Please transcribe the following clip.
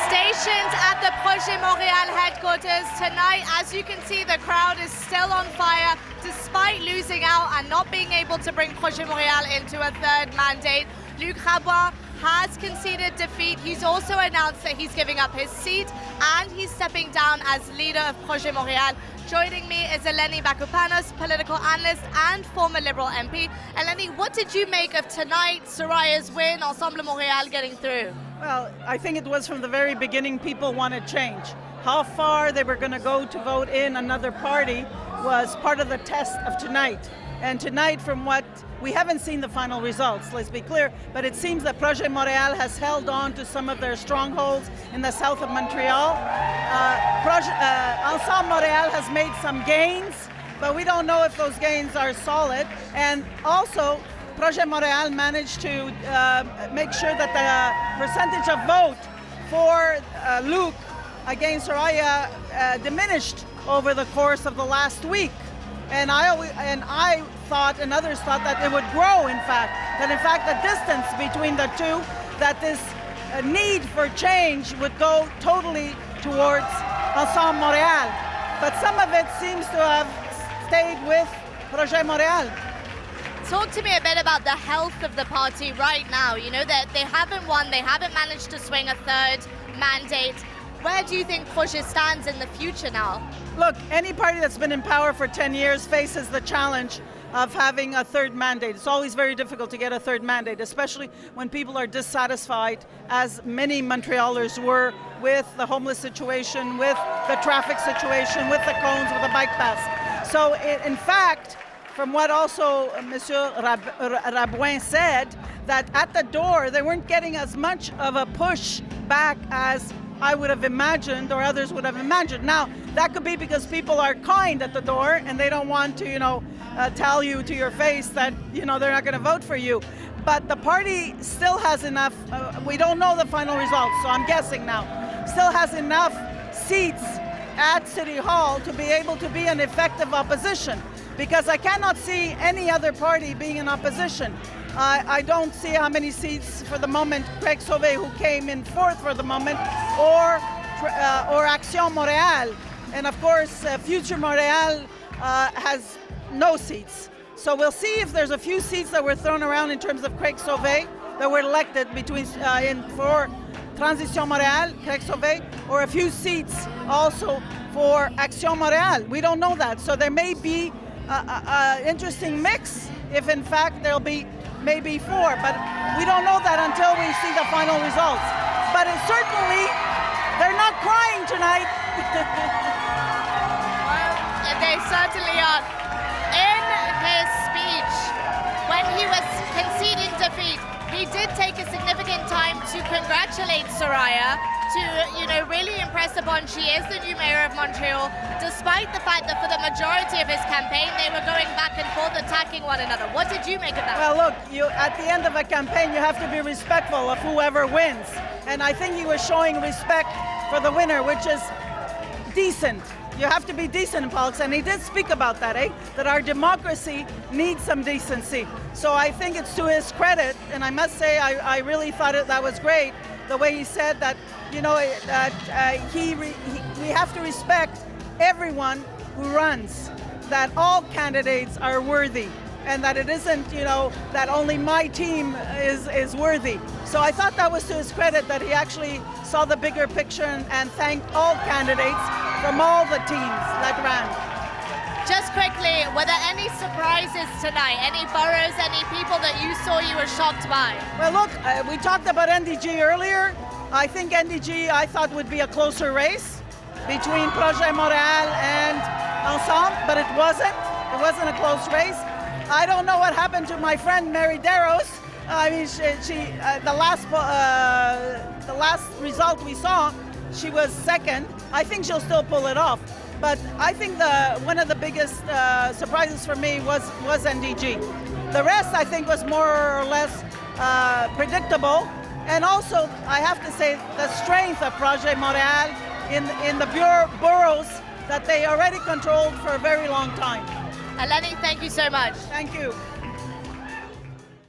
Stationed at the Projet Montréal headquarters tonight, as you can see, the crowd is still on fire despite losing out and not being able to bring Projet Montréal into a third mandate. Luc Rabouin has conceded defeat. He's also announced that he's giving up his seat and he's stepping down as leader of Projet Montréal. Joining me is Eleni Bakopanos, political analyst and former Liberal MP. Eleni, what did you make of tonight, Soraya's win, Ensemble Montréal getting through? Well, I think it was from the very beginning people wanted change. How far they were going to go to vote in another party was part of the test of tonight. And tonight, from what we haven't seen the final results, let's be clear, but it seems that Projet Montréal has held on to some of their strongholds in the south of Montreal. Ensemble Montréal has made some gains, but we don't know if those gains are solid. And also, Projet Montréal managed to make sure that the percentage of vote for Luc against Soraya diminished over the course of the last week. And I thought, and others thought, that it would grow, in fact. That in fact the distance between the two, that this need for change would go totally towards Ensemble Montréal. But some of it seems to have stayed with Projet Montréal. Talk to me a bit about the health of the party right now. You know that they haven't won, they haven't managed to swing a third mandate. Where do you think Projet stands in the future now? Look, any party that's been in power for 10 years faces the challenge of having a third mandate. It's always very difficult to get a third mandate, especially when people are dissatisfied, as many Montrealers were, with the homeless situation, with the traffic situation, with the cones, with the bike pass. So in fact, from what also Monsieur Rabouin said, that at the door they weren't getting as much of a push back as I would have imagined or others would have imagined. Now, that could be because people are kind at the door and they don't want to, tell you to your face that, they're not going to vote for you. But the party still has enough, we don't know the final results, so I'm guessing now, still has enough seats at City Hall to be able to be an effective opposition. Because I cannot see any other party being in opposition. I don't see how many seats for the moment Craig Sauvé, who came in fourth for the moment, or Action Montréal. And of course, Future Montréal has no seats. So we'll see if there's a few seats that were thrown around in terms of Craig Sauvé that were elected for Transition Montréal, Craig Sauvé, or a few seats also for Action Montréal. We don't know that. So there may be an interesting mix if in fact there'll be maybe four, but we don't know that until we see the final results. But it certainly, they're not crying tonight. Well, they certainly are. In his speech, when he was conceding defeat, he did take a significant time to congratulate Soraya, to really impress upon she is the new mayor of Montreal, despite the fact that for the majority of his campaign they were going back and forth attacking one another. What did you make of that? Well, look, at the end of a campaign you have to be respectful of whoever wins, and I think he was showing respect for the winner, which is decent. You have to be decent in politics, and he did speak about that, that our democracy needs some decency. So I think it's to his credit, and I must say I really thought that was great, the way he said that, we have to respect everyone who runs, that all candidates are worthy, and that it isn't, that only my team is worthy. So I thought that was to his credit that he actually saw the bigger picture and thanked all candidates from all the teams that ran. Just quickly, were there any surprises tonight? Any boroughs, any people that you saw you were shocked by? Well, look, we talked about NDG earlier. I think NDG, I thought, would be a closer race between Projet Montréal and Ensemble, but it wasn't. It wasn't a close race. I don't know what happened to my friend Mary Darrows. I mean, the last result we saw, she was second. I think she'll still pull it off. But I think one of the biggest surprises for me was NDG. The rest, I think, was more or less predictable. And also, I have to say, the strength of Projet Montréal in the boroughs that they already controlled for a very long time. Eleni, thank you so much. Thank you.